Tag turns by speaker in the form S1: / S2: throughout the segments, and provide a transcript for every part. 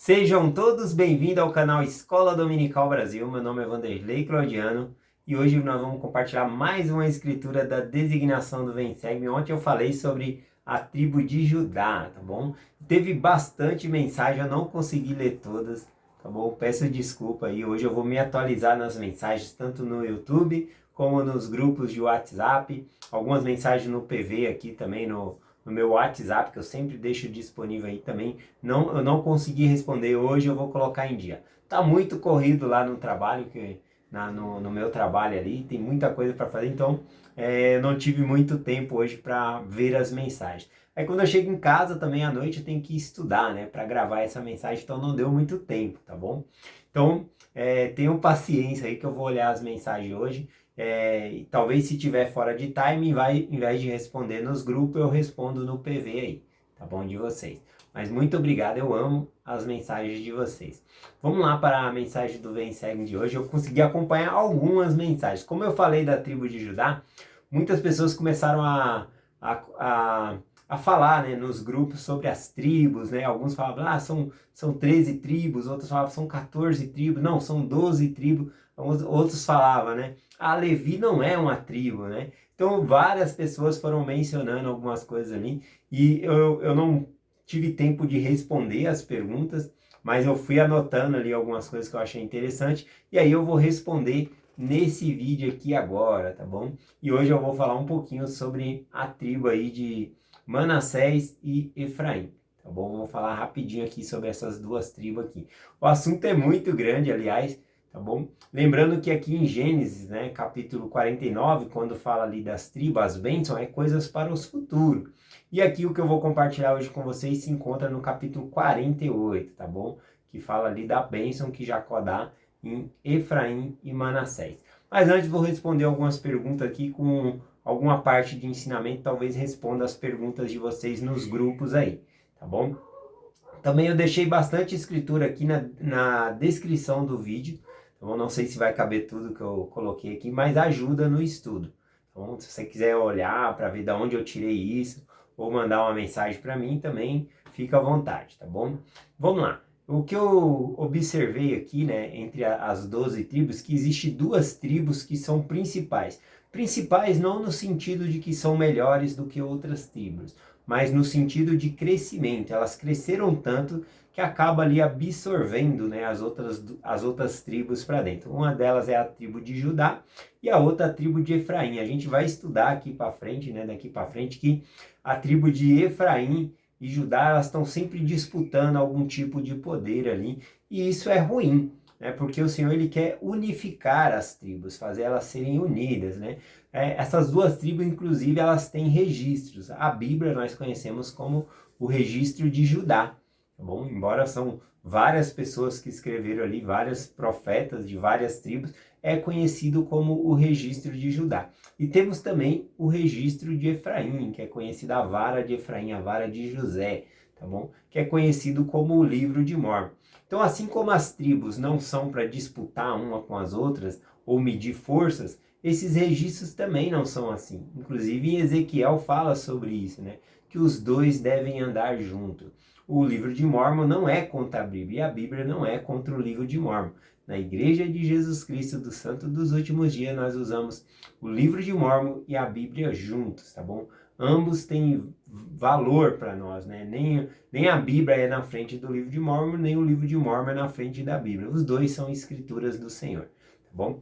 S1: Sejam todos bem-vindos ao canal Escola Dominical Brasil. Meu nome é Vanderlei Claudiano e hoje nós vamos compartilhar mais uma escritura da designação do Vem Segue-me. Ontem eu falei sobre a tribo de Judá, tá bom? Teve bastante mensagem, eu não consegui ler todas, tá bom? Peço desculpa aí, hoje eu vou me atualizar nas mensagens, tanto no YouTube como nos grupos de WhatsApp, algumas mensagens no PV aqui também, no meu WhatsApp, que eu sempre deixo disponível aí também. Eu não consegui responder hoje, eu vou colocar em dia. Tá muito corrido lá no trabalho, no meu trabalho ali, tem muita coisa para fazer, então eu não tive muito tempo hoje para ver as mensagens. Aí quando eu chego em casa também à noite eu tenho que estudar, né, para gravar essa mensagem, então não deu muito tempo, tá bom? Então tenham paciência aí que eu vou olhar as mensagens hoje. E talvez se tiver fora de time, em vez de responder nos grupos, eu respondo no PV aí, tá bom? De vocês. Mas muito obrigado, eu amo as mensagens de vocês. Vamos lá para a mensagem do Vem Segue de hoje. Eu consegui acompanhar algumas mensagens. Como eu falei da tribo de Judá, muitas pessoas começaram a, a, a falar, né, nos grupos sobre as tribos, né? Alguns falavam, são 13 tribos, outros falavam, são 14 tribos, não, são 12 tribos. Outros falavam, né? A Levi não é uma tribo, né? Então várias pessoas foram mencionando algumas coisas ali e eu não tive tempo de responder as perguntas, mas eu fui anotando ali algumas coisas que eu achei interessante e aí eu vou responder nesse vídeo aqui agora, tá bom? E hoje eu vou falar um pouquinho sobre a tribo aí de Manassés e Efraim, tá bom? Vou falar rapidinho aqui sobre essas duas tribos aqui. O assunto é muito grande, aliás, tá bom? Lembrando que aqui em Gênesis, né, capítulo 49, quando fala ali das tribos, as bênçãos, é coisas para os futuros. E aqui o que eu vou compartilhar hoje com vocês se encontra no capítulo 48, tá bom? Que fala ali da bênção que Jacó dá em Efraim e Manassés. Mas antes vou responder algumas perguntas aqui com alguma parte de ensinamento, talvez responda as perguntas de vocês nos grupos aí, tá bom? Também eu deixei bastante escritura aqui na descrição do vídeo. Então, não sei se vai caber tudo que eu coloquei aqui, mas ajuda no estudo. Então, se você quiser olhar para ver de onde eu tirei isso, ou mandar uma mensagem para mim também, fica à vontade, tá bom? Vamos lá. O que eu observei aqui, né, entre as 12 tribos, que existe duas tribos que são principais. Principais não no sentido de que são melhores do que outras tribos, mas no sentido de crescimento. Elas cresceram tanto que acaba ali absorvendo, né, as outras tribos para dentro. Uma delas é a tribo de Judá e a outra a tribo de Efraim. A gente vai estudar aqui para frente, né, daqui para frente, que a tribo de Efraim e Judá, elas estão sempre disputando algum tipo de poder ali, e isso é ruim, né, porque o Senhor ele quer unificar as tribos, fazer elas serem unidas, né? Essas duas tribos, inclusive, elas têm registros. A Bíblia nós conhecemos como o registro de Judá, tá bom? Embora são várias pessoas que escreveram ali, vários profetas de várias tribos, é conhecido como o registro de Judá. E temos também o registro de Efraim, que é conhecido a vara de Efraim, a vara de José, tá bom? Que é conhecido como o livro de Mórmon. Então, assim como as tribos não são para disputar uma com as outras ou medir forças, esses registros também não são assim. Inclusive, Ezequiel fala sobre isso, né? Que os dois devem andar junto. O livro de Mórmon não é contra a Bíblia e a Bíblia não é contra o livro de Mórmon. Na Igreja de Jesus Cristo do Santo dos Últimos Dias, nós usamos o livro de Mórmon e a Bíblia juntos, tá bom? Ambos têm valor para nós, né? Nem a Bíblia é na frente do livro de Mórmon, nem o livro de Mórmon é na frente da Bíblia. Os dois são escrituras do Senhor, tá bom?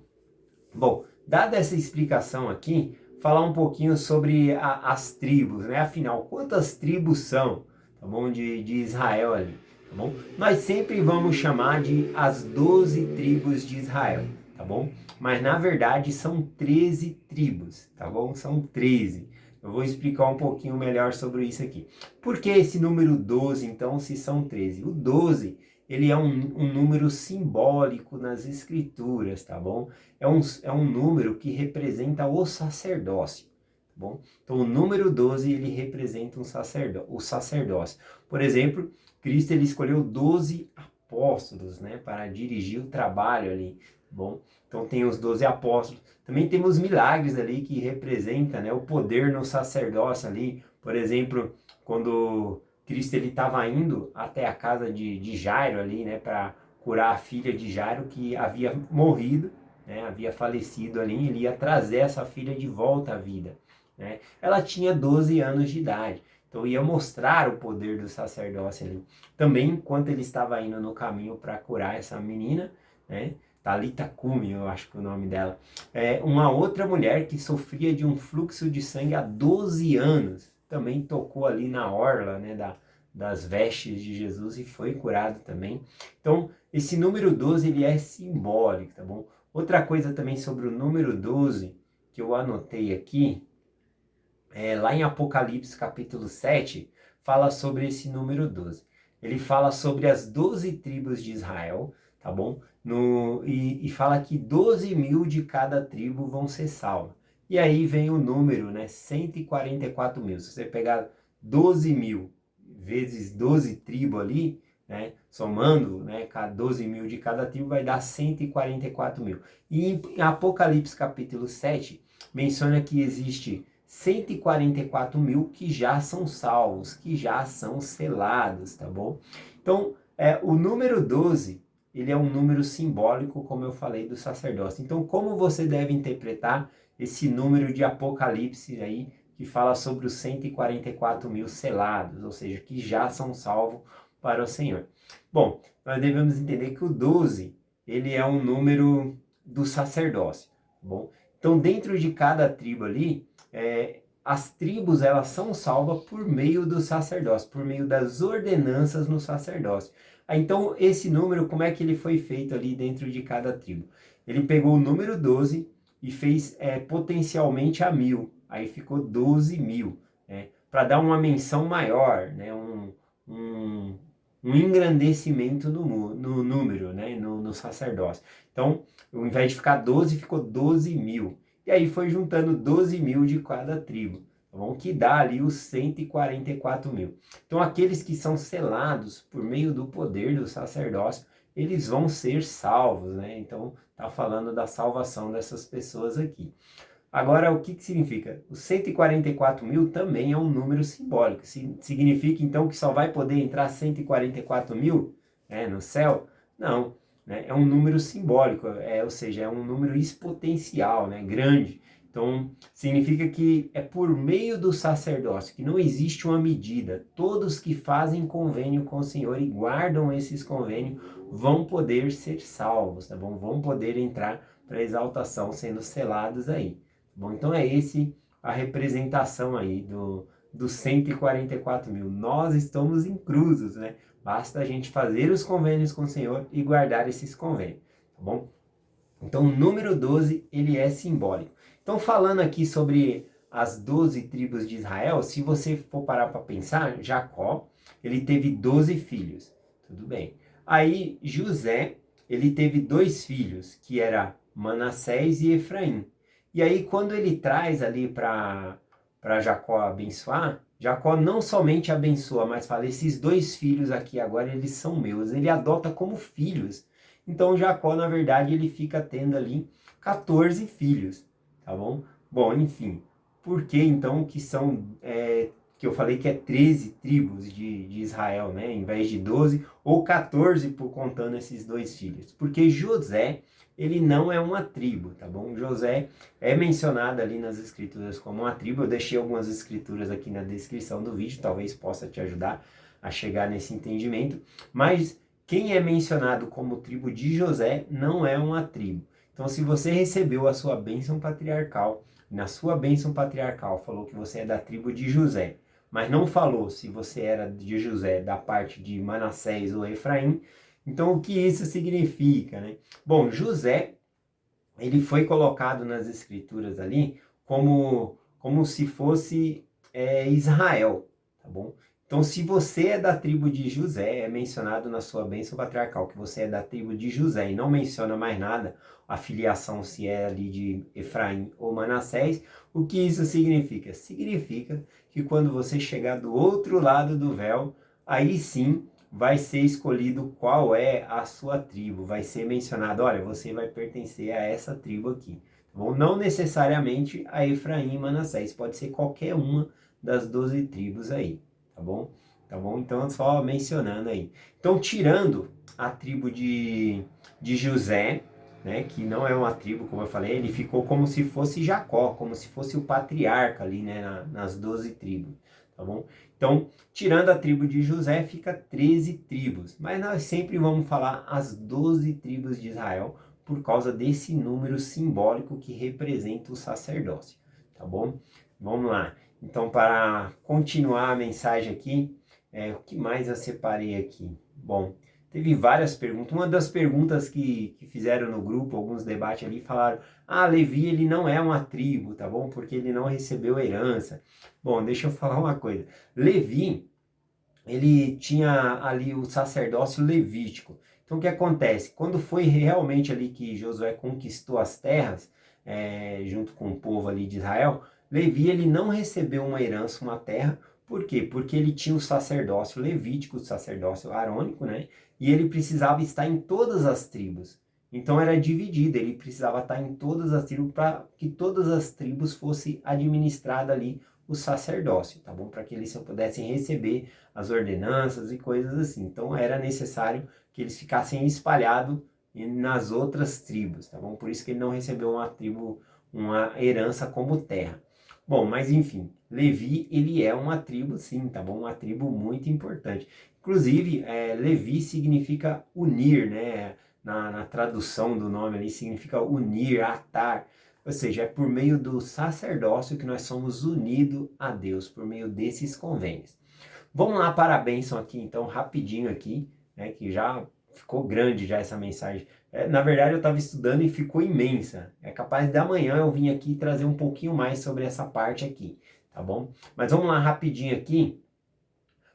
S1: Bom, dada essa explicação aqui, falar um pouquinho sobre as tribos, né? Afinal, quantas tribos são, tá bom? De Israel ali, tá bom? Nós sempre vamos chamar de as 12 tribos de Israel, tá bom? Mas na verdade são 13 tribos, tá bom? São 13. Eu vou explicar um pouquinho melhor sobre isso aqui. Por que esse número 12, então, se são 13? O 12, ele é um número simbólico nas escrituras, tá bom? É um número que representa o sacerdócio, tá bom? Então, o número 12, ele representa o sacerdócio. Por exemplo, Cristo, ele escolheu 12 apóstolos, né, para dirigir o trabalho ali, tá bom? Então, tem os 12 apóstolos. Também temos milagres ali que representam, né, o poder no sacerdócio ali. Por exemplo, quando Cristo ele estava indo até a casa de Jairo ali, né, para curar a filha de Jairo que havia morrido, né, havia falecido ali. Ele ia trazer essa filha de volta à vida, né? Ela tinha 12 anos de idade, então ia mostrar o poder do sacerdócio ali. Também, enquanto ele estava indo no caminho para curar essa menina, né, Talita Cumi, eu acho que é o nome dela, uma outra mulher que sofria de um fluxo de sangue há 12 anos, também tocou ali na orla, né, das vestes de Jesus e foi curado também. Então, esse número 12, ele é simbólico, tá bom? Outra coisa também sobre o número 12, que eu anotei aqui, lá em Apocalipse capítulo 7, fala sobre esse número 12. Ele fala sobre as 12 tribos de Israel, tá bom? E fala que 12 mil de cada tribo vão ser salvos. E aí vem o número, né? 144 mil. Se você pegar 12 mil vezes 12 tribos ali, né? Somando, né? 12 mil de cada tribo vai dar 144 mil. E em Apocalipse capítulo 7, menciona que existe 144 mil que já são salvos, que já são selados, tá bom? Então, o número 12, ele é um número simbólico, como eu falei, do sacerdócio. Então, como você deve interpretar esse número de Apocalipse aí, que fala sobre os 144 mil selados, ou seja, que já são salvos para o Senhor? Bom, nós devemos entender que o 12, ele é um número do sacerdócio, tá bom? Então, dentro de cada tribo ali, as tribos elas são salvas por meio do sacerdócio, por meio das ordenanças no sacerdócio. Então, esse número, como é que ele foi feito ali dentro de cada tribo? Ele pegou o número 12 e fez potencialmente a 1000. Aí ficou 12 mil, né? Para dar uma menção maior, né? Um engrandecimento no número, né? No sacerdócio. Então, ao invés de ficar 12, ficou 12 mil. E aí foi juntando 12 mil de cada tribo, tá bom? Que dá ali os 144 mil. Então, aqueles que são selados por meio do poder do sacerdócio, eles vão ser salvos, né? Então, tá falando da salvação dessas pessoas aqui. Agora, o que significa? Os 144 mil também é um número simbólico. Significa, então, que só vai poder entrar 144 mil, né, no céu? Não, né? É um número simbólico, ou seja, é um número exponencial, né, grande. Então, significa que é por meio do sacerdócio, que não existe uma medida. Todos que fazem convênio com o Senhor e guardam esses convênios vão poder ser salvos, tá bom? Vão poder entrar para a exaltação sendo selados aí. Bom, então é esse a representação aí dos 144 mil. Nós estamos inclusos, né? Basta a gente fazer os convênios com o Senhor e guardar esses convênios, tá bom? Então o número 12, ele é simbólico. Então falando aqui sobre as 12 tribos de Israel, se você for parar para pensar, Jacó, ele teve 12 filhos, tudo bem. Aí José, ele teve 2 filhos, que era Manassés e Efraim. E aí, quando ele traz ali para Jacó abençoar, Jacó não somente abençoa, mas fala: esses 2 filhos aqui agora, eles são meus. Ele adota como filhos. Então, Jacó, na verdade, ele fica tendo ali 14 filhos, tá bom? Bom, enfim, por que então que são, que eu falei que é 13 tribos de Israel, né? Em vez de 12 ou 14 por contando esses 2 filhos? Porque José, ele não é uma tribo, tá bom? José é mencionado ali nas escrituras como uma tribo. Eu deixei algumas escrituras aqui na descrição do vídeo, talvez possa te ajudar a chegar nesse entendimento. Mas quem é mencionado como tribo de José não é uma tribo. Então, se você recebeu a sua bênção patriarcal, na sua bênção patriarcal falou que você é da tribo de José, mas não falou se você era de José da parte de Manassés ou Efraim, então o que isso significa, né? Bom, José, ele foi colocado nas escrituras ali como se fosse Israel, tá bom? Então, se você é da tribo de José, é mencionado na sua bênção patriarcal que você é da tribo de José e não menciona mais nada, a filiação se é ali de Efraim ou Manassés, o que isso significa? Significa que quando você chegar do outro lado do véu, aí sim vai ser escolhido qual é a sua tribo, vai ser mencionado: olha, você vai pertencer a essa tribo aqui. Tá bom? Não necessariamente a Efraim e Manassés, pode ser qualquer uma das 12 tribos aí, tá bom? tá bom? Então, só mencionando aí. Então, tirando a tribo de José, né, que não é uma tribo, como eu falei, ele ficou como se fosse Jacó, como se fosse o patriarca ali, né, nas 12 tribos, tá bom? Então, tirando a tribo de José, fica 13 tribos, mas nós sempre vamos falar as 12 tribos de Israel, por causa desse número simbólico que representa o sacerdócio, tá bom? Vamos lá. Então, para continuar a mensagem aqui, o que mais eu separei aqui? Bom, teve várias perguntas. Uma das perguntas que fizeram no grupo, alguns debates ali, falaram: ah, Levi, ele não é uma tribo, tá bom? Porque ele não recebeu herança. Bom, deixa eu falar uma coisa. Levi, ele tinha ali o sacerdócio levítico. Então, o que acontece? Quando foi realmente ali que Josué conquistou as terras, junto com o povo ali de Israel, Levi, ele não recebeu uma herança, uma terra. Por quê? Porque ele tinha o sacerdócio levítico, o sacerdócio arônico, né? E ele precisava estar em todas as tribos. Então era dividido, ele precisava estar em todas as tribos para que todas as tribos fossem administradas ali o sacerdócio, tá bom? Para que eles pudessem receber as ordenanças e coisas assim. Então era necessário que eles ficassem espalhados nas outras tribos, tá bom? Por isso que ele não recebeu uma tribo, uma herança como terra. Bom, mas enfim, Levi, ele é uma tribo sim, tá bom? Uma tribo muito importante. Inclusive, Levi significa unir, né? Na tradução do nome ali, significa unir, atar. Ou seja, é por meio do sacerdócio que nós somos unidos a Deus, por meio desses convênios. Vamos lá para a bênção aqui, então, rapidinho aqui, né, que já ficou grande já essa mensagem. Na verdade, eu estava estudando e ficou imensa. É capaz de amanhã eu vir aqui trazer um pouquinho mais sobre essa parte aqui, tá bom? Mas vamos lá rapidinho aqui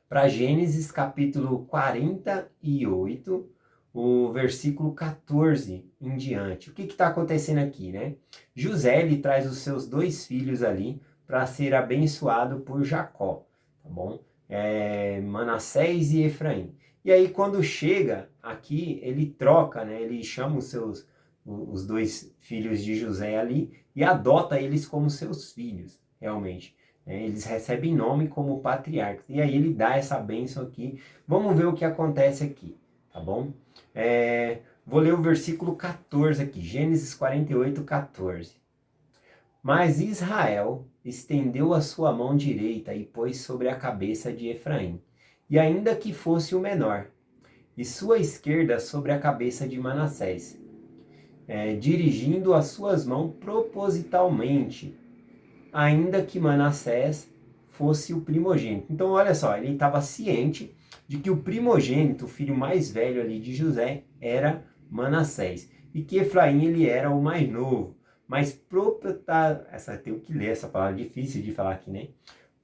S1: para Gênesis capítulo 48, o versículo 14 em diante. O que está acontecendo aqui, né? José, ele traz os seus dois filhos ali para ser abençoado por Jacó, tá bom? Manassés e Efraim. E aí quando chega aqui, ele troca, né? Ele chama os dois filhos de José ali e adota eles como seus filhos, realmente. Eles recebem nome como patriarcas. E aí ele dá essa bênção aqui. Vamos ver o que acontece aqui, tá bom? Vou ler o versículo 14 aqui, Gênesis 48, 14. Mas Israel estendeu a sua mão direita e pôs sobre a cabeça de Efraim, e ainda que fosse o menor, e sua esquerda sobre a cabeça de Manassés, dirigindo as suas mãos propositalmente, ainda que Manassés fosse o primogênito. Então, olha só, ele estava ciente de que o primogênito, o filho mais velho ali de José, era Manassés, e que Efraim ele era o mais novo. Mas tenho que ler essa palavra difícil de falar aqui, né?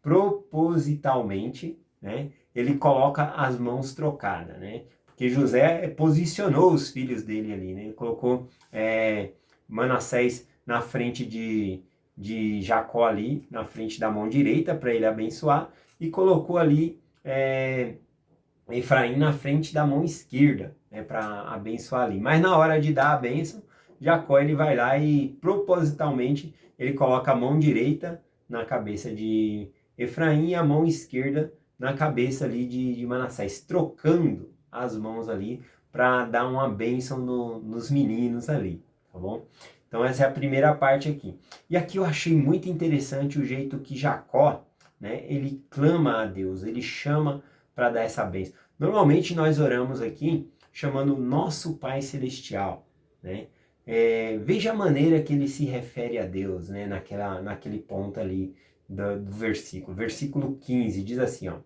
S1: Propositalmente, né? Ele coloca as mãos trocadas, né? Porque José posicionou os filhos dele ali, né? Ele colocou Manassés na frente de Jacó ali, na frente da mão direita para ele abençoar, e colocou ali Efraim na frente da mão esquerda, né, para abençoar ali. Mas na hora de dar a bênção, Jacó ele vai lá e propositalmente ele coloca a mão direita na cabeça de Efraim e a mão esquerda na cabeça ali de Manassés, trocando as mãos ali para dar uma bênção nos meninos ali, tá bom? Então essa é a primeira parte aqui. E aqui eu achei muito interessante o jeito que Jacó, né, ele clama a Deus, ele chama para dar essa bênção. Normalmente nós oramos aqui chamando nosso Pai Celestial, né? Veja a maneira que ele se refere a Deus, né? Naquele ponto ali do versículo. Versículo 15 diz assim, ó.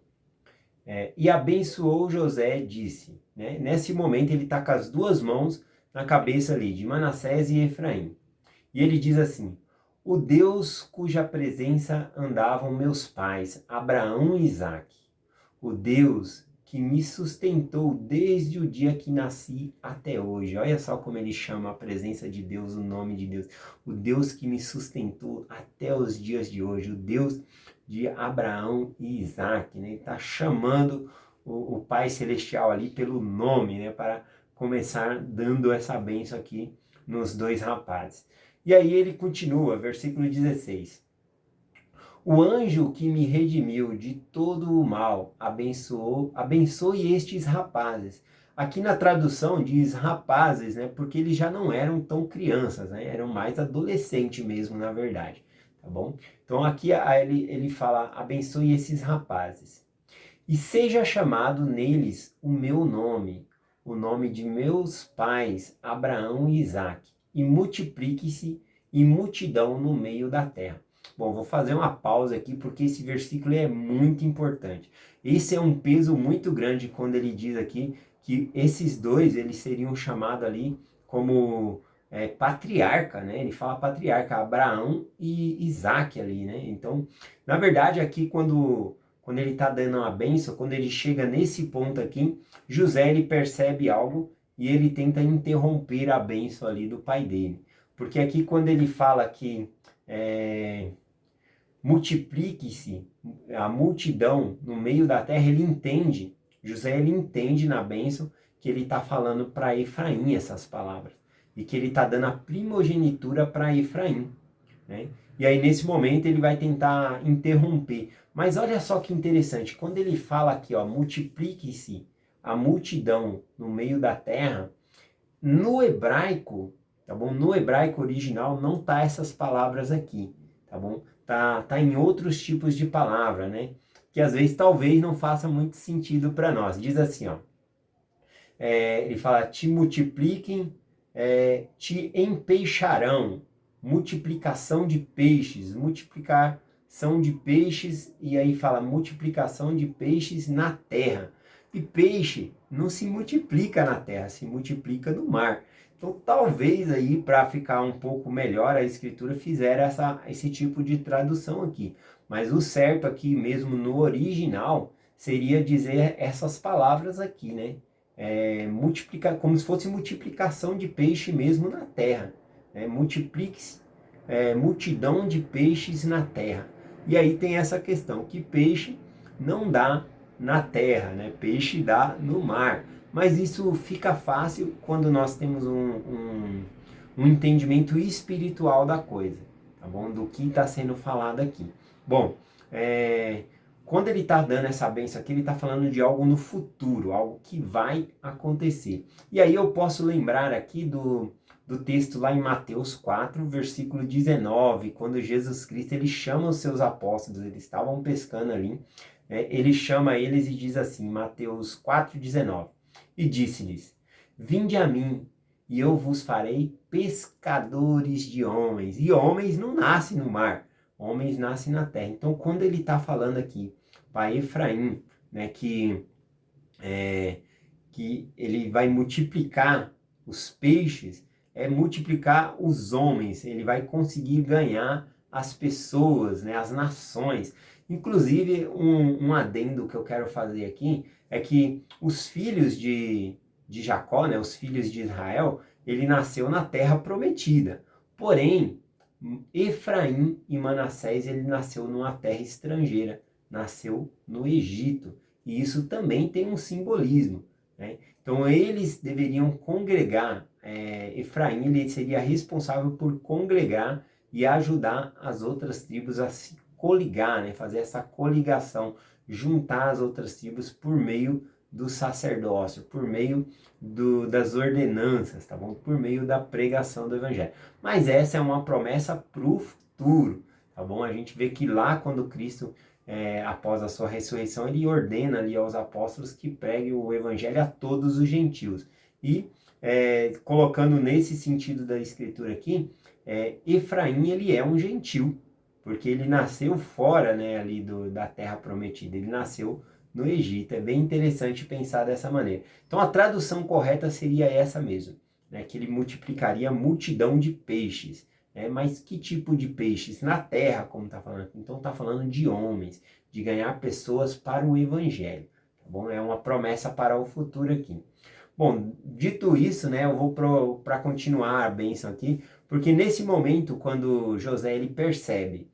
S1: E abençoou José, disse, né? Nesse momento ele está com as duas mãos na cabeça ali de Manassés e Efraim. E ele diz assim: o Deus cuja presença andavam meus pais, Abraão e Isaque, o Deus que me sustentou desde o dia que nasci até hoje. Olha só como ele chama a presença de Deus, o nome de Deus. O Deus que me sustentou até os dias de hoje, o Deus de Abraão e Isaque, né? Ele está chamando o Pai Celestial ali pelo nome, né? Para começar dando essa bênção aqui nos dois rapazes. E aí ele continua, versículo 16. O anjo que me redimiu de todo o mal, abençoe estes rapazes. Aqui na tradução diz rapazes, né? Porque eles já não eram tão crianças, né? Eram mais adolescentes mesmo, na verdade, tá bom? Então aqui ele fala, abençoe esses rapazes. E seja chamado neles o meu nome, o nome de meus pais, Abraão e Isaque, e multiplique-se em multidão no meio da terra. Bom, vou fazer uma pausa aqui porque esse versículo é muito importante. Esse é um peso muito grande quando ele diz aqui que esses dois eles seriam chamados ali como patriarca, né? Ele fala patriarca, Abraão e Isaque ali, né? Então, na verdade, aqui quando ele está dando uma bênção, quando ele chega nesse ponto aqui, José ele percebe algo e ele tenta interromper a bênção ali do pai dele. Porque aqui quando ele fala que multiplique-se a multidão no meio da terra, ele entende, José ele entende na bênção que ele está falando para Efraim essas palavras. E que ele está dando a primogenitura para Efraim, né? E aí nesse momento ele vai tentar interromper. Mas olha só que interessante, quando ele fala aqui, ó, multiplique-se a multidão no meio da terra, no hebraico, tá bom? No hebraico original não tá essas palavras aqui, tá bom? Tá em outros tipos de palavra, né? Que às vezes talvez não faça muito sentido para nós. Diz assim, ó, ele fala, te multipliquem, te empeixarão, multiplicação de peixes, multiplicação de peixes, e aí fala multiplicação de peixes na terra. E peixe não se multiplica na terra, se multiplica no mar. Então talvez aí para ficar um pouco melhor a escritura fizeram esse tipo de tradução aqui. Mas o certo aqui mesmo no original seria dizer essas palavras aqui, né? Como se fosse multiplicação de peixe mesmo na terra. Multiplique-se, multidão de peixes na terra. E aí tem essa questão, que peixe não dá na terra, né? Peixe dá no mar. Mas isso fica fácil quando nós temos um entendimento espiritual da coisa, tá bom? Do que está sendo falado aqui. Bom, quando ele está dando essa bênção aqui, ele está falando de algo no futuro, algo que vai acontecer. E aí eu posso lembrar aqui do texto lá em Mateus 4, versículo 19, quando Jesus Cristo ele chama os seus apóstolos, eles estavam pescando ali, ele chama eles e diz assim, Mateus 4, 19, e disse-lhes, vinde a mim, e eu vos farei pescadores de homens. E homens não nascem no mar, homens nascem na terra. Então, quando ele está falando aqui para Efraim, né, que ele vai multiplicar os peixes, multiplicar os homens, ele vai conseguir ganhar as pessoas, né, as nações. Inclusive, um adendo que eu quero fazer aqui é que os filhos de Jacó, né, os filhos de Israel, ele nasceu na terra prometida. Porém, Efraim e Manassés, ele nasceu numa terra estrangeira, nasceu no Egito. E isso também tem um simbolismo, né? Então eles deveriam congregar, Efraim ele seria responsável por congregar e ajudar as outras tribos a se coligar, né? Fazer essa coligação, juntar as outras tribos por meio do sacerdócio, por meio das ordenanças, tá bom? Por meio da pregação do evangelho. Mas essa é uma promessa para o futuro, tá bom? A gente vê que lá quando Cristo, após a sua ressurreição, ele ordena ali aos apóstolos que preguem o evangelho a todos os gentios. E colocando nesse sentido da escritura aqui, Efraim ele é um gentil, porque ele nasceu fora, né, ali da terra prometida, ele nasceu no Egito. É bem interessante pensar dessa maneira. Então a tradução correta seria essa mesmo, né, que ele multiplicaria a multidão de peixes. Mas que tipo de peixes? Na terra, como está falando. Então está falando de homens, de ganhar pessoas para o evangelho. Tá bom? É uma promessa para o futuro aqui. Bom, dito isso, né, eu vou para continuar a bênção aqui, porque nesse momento, quando José ele percebe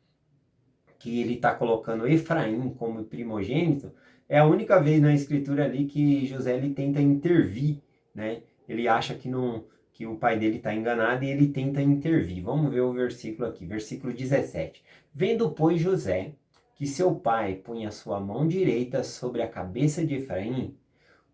S1: que ele está colocando Efraim como primogênito, é a única vez na escritura ali que José ele tenta intervir, né? Ele acha que que o pai dele está enganado e ele tenta intervir. Vamos ver o versículo aqui, versículo 17. Vendo, pois, José que seu pai punha sua mão direita sobre a cabeça de Efraim,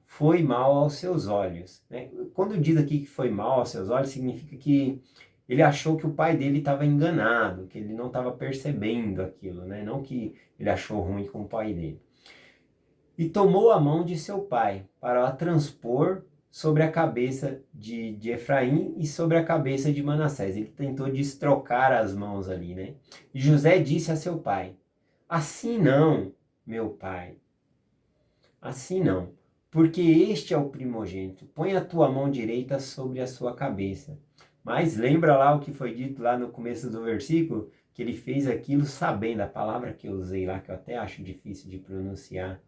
S1: foi mal aos seus olhos. Né? Quando diz aqui que foi mal aos seus olhos, significa que ele achou que o pai dele estava enganado, que ele não estava percebendo aquilo, né? Não que ele achou ruim com o pai dele. E tomou a mão de seu pai para a transpor sobre a cabeça de Efraim e sobre a cabeça de Manassés. Ele tentou destrocar as mãos ali, né? E José disse a seu pai: assim não, meu pai, assim não, porque este é o primogênito. Põe a tua mão direita sobre a sua cabeça. Mas lembra lá o que foi dito lá no começo do versículo? Que ele fez aquilo sabendo, a palavra que eu usei lá, que eu até acho difícil de pronunciar.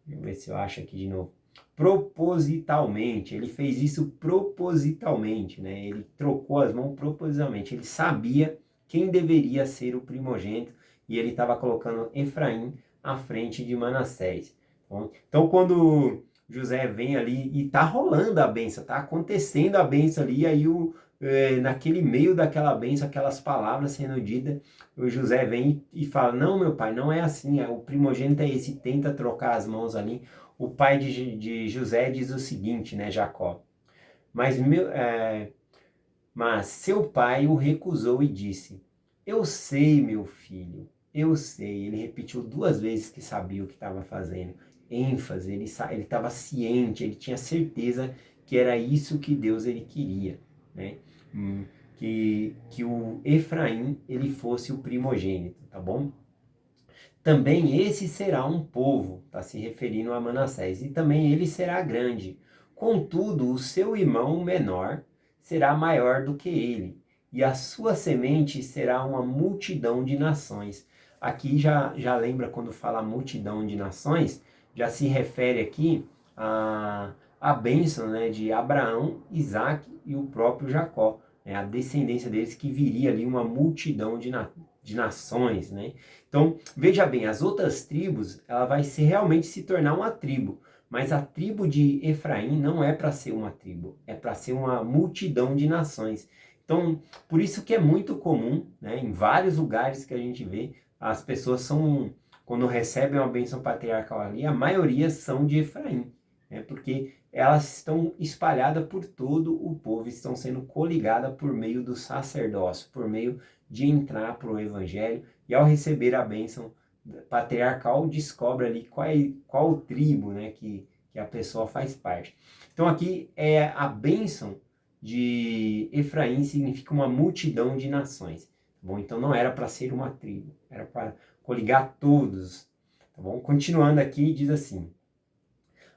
S1: Deixa eu ver se eu acho aqui de novo. Propositalmente, ele fez isso propositalmente, né? Ele trocou as mãos propositalmente. Ele sabia quem deveria ser o primogênito e ele estava colocando Efraim à frente de Manassés. Então, quando José vem ali e tá rolando a bênção, tá acontecendo a bênção ali, aí naquele meio daquela bênção, aquelas palavras sendo ditas, o José vem e fala: não, meu pai, não é assim, o primogênito é esse, tenta trocar as mãos ali. O pai de José diz o seguinte, né, Jacó: mas, mas seu pai o recusou e disse: eu sei, meu filho, eu sei. Ele repetiu 2 vezes que sabia o que estava fazendo. ênfase, ele estava ciente, ele tinha certeza que era isso que Deus ele queria, né? Que o Efraim ele fosse o primogênito, tá bom? Também esse será um povo, está se referindo a Manassés, e também ele será grande. Contudo, o seu irmão menor será maior do que ele, e a sua semente será uma multidão de nações. Aqui já lembra quando fala multidão de nações, já se refere aqui a bênção, né, de Abraão, Isaac e o próprio Jacó, né, a descendência deles que viria ali uma multidão de nações, né? Então, veja bem, as outras tribos, ela vai realmente se tornar uma tribo, mas a tribo de Efraim não é para ser uma tribo, é para ser uma multidão de nações. Então, por isso que é muito comum, né, em vários lugares que a gente vê, as pessoas são, quando recebem uma bênção patriarcal ali, a maioria são de Efraim, né, porque elas estão espalhadas por todo o povo, estão sendo coligadas por meio do sacerdócio, por meio de entrar para o evangelho, e ao receber a bênção patriarcal, descobre ali qual tribo, né, que a pessoa faz parte. Então aqui é a bênção de Efraim significa uma multidão de nações. Tá bom? Então não era para ser uma tribo, era para coligar todos. Tá bom? Continuando aqui, diz assim: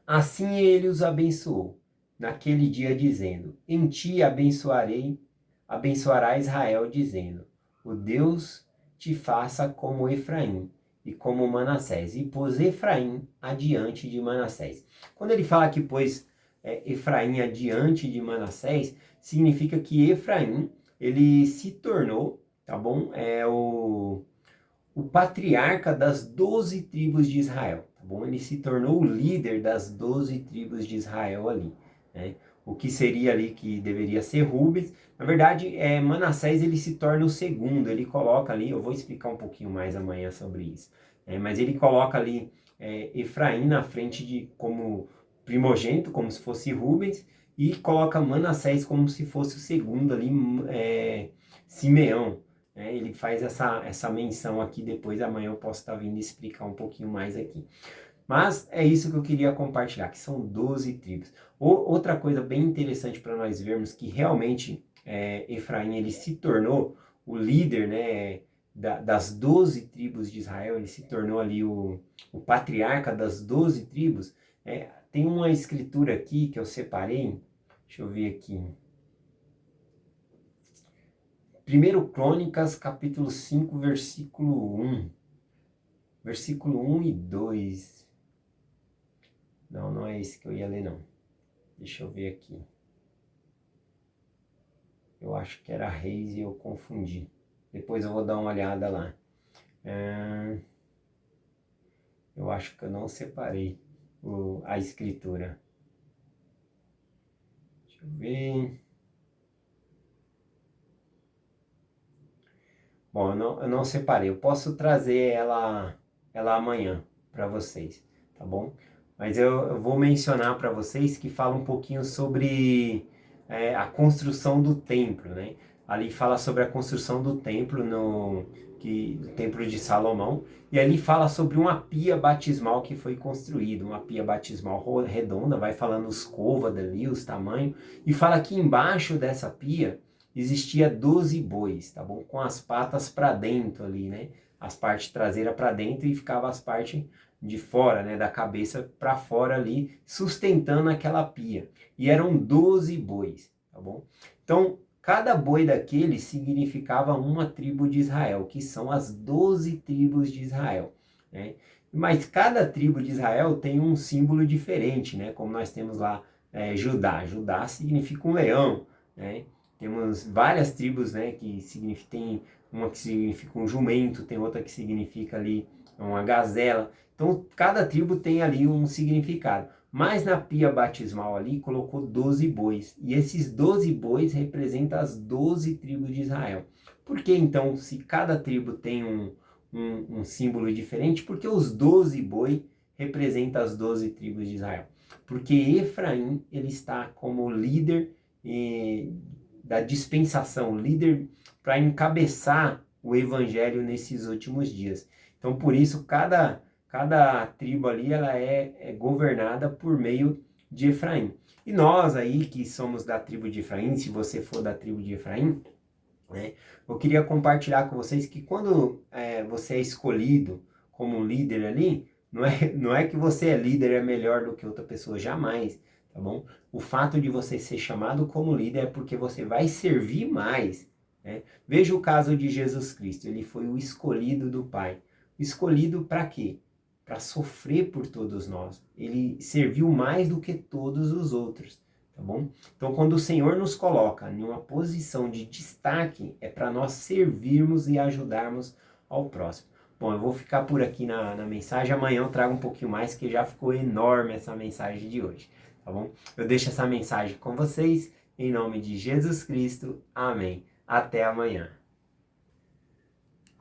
S1: assim ele os abençoou naquele dia, dizendo: em ti abençoará Israel, dizendo: o Deus te faça como Efraim e como Manassés. E pôs Efraim adiante de Manassés. Quando ele fala que pôs Efraim adiante de Manassés, significa que Efraim, ele se tornou, tá bom? O patriarca das 12 tribos de Israel, tá bom? Ele se tornou o líder das 12 tribos de Israel ali, né? O que seria ali que deveria ser Rubens. Na verdade, Manassés ele se torna o segundo, ele coloca ali, eu vou explicar um pouquinho mais amanhã sobre isso, mas ele coloca ali Efraim na frente de como primogênito, como se fosse Rubens, e coloca Manassés como se fosse o segundo ali, Simeão. Ele faz essa menção aqui, depois amanhã eu posso estar vindo explicar um pouquinho mais aqui. Mas é isso que eu queria compartilhar, que são 12 tribos. Outra coisa bem interessante para nós vermos que realmente Efraim ele se tornou o líder, né, das 12 tribos de Israel, ele se tornou ali o patriarca das 12 tribos. Tem uma escritura aqui que eu separei, deixa eu ver aqui. 1 Crônicas, capítulo 5, versículo 1. Versículo 1 e 2. Não, não é esse que eu ia ler, não. Deixa eu ver aqui. Eu acho que era Reis e eu confundi. Depois eu vou dar uma olhada lá. Eu acho que eu não separei a escritura. Deixa eu ver. Bom, eu não separei. Eu posso trazer ela amanhã para vocês, tá bom? Mas eu vou mencionar para vocês que fala um pouquinho sobre a construção do templo, né? Ali fala sobre a construção do templo no templo de Salomão, e ali fala sobre uma pia batismal que foi construída, uma pia batismal redonda, vai falando os côvados ali, os tamanhos, e fala que embaixo dessa pia existia 12 bois, tá bom? Com as patas para dentro ali, né? As partes traseiras para dentro e ficava as partes de fora, né? Da cabeça para fora ali, sustentando aquela pia. E eram 12 bois, tá bom? Então, cada boi daquele significava uma tribo de Israel, que são as 12 tribos de Israel, né? Mas cada tribo de Israel tem um símbolo diferente, né? Como nós temos lá Judá. Judá significa um leão, né? Temos várias tribos, né, tem uma que significa um jumento, tem outra que significa ali uma gazela. Então, cada tribo tem ali um significado. Mas na pia batismal ali colocou 12 bois. E esses 12 bois representam as 12 tribos de Israel. Por que então, se cada tribo tem um símbolo diferente, porque os 12 bois representam as 12 tribos de Israel? Porque Efraim, ele está como líder da dispensação, líder para encabeçar o evangelho nesses últimos dias. Então, por isso, cada tribo ali ela é governada por meio de Efraim. E nós aí que somos da tribo de Efraim, se você for da tribo de Efraim, né, eu queria compartilhar com vocês que quando você é escolhido como líder ali, não é que você é líder é melhor do que outra pessoa, jamais, tá bom? O fato de você ser chamado como líder é porque você vai servir mais, né? Veja o caso de Jesus Cristo, ele foi o escolhido do Pai. Escolhido para quê? Para sofrer por todos nós. Ele serviu mais do que todos os outros, tá bom? Então, quando o Senhor nos coloca em uma posição de destaque, é para nós servirmos e ajudarmos ao próximo. Bom, eu vou ficar por aqui na mensagem. Amanhã eu trago um pouquinho mais, que já ficou enorme essa mensagem de hoje, tá bom? Eu deixo essa mensagem com vocês, em nome de Jesus Cristo. Amém. Até amanhã.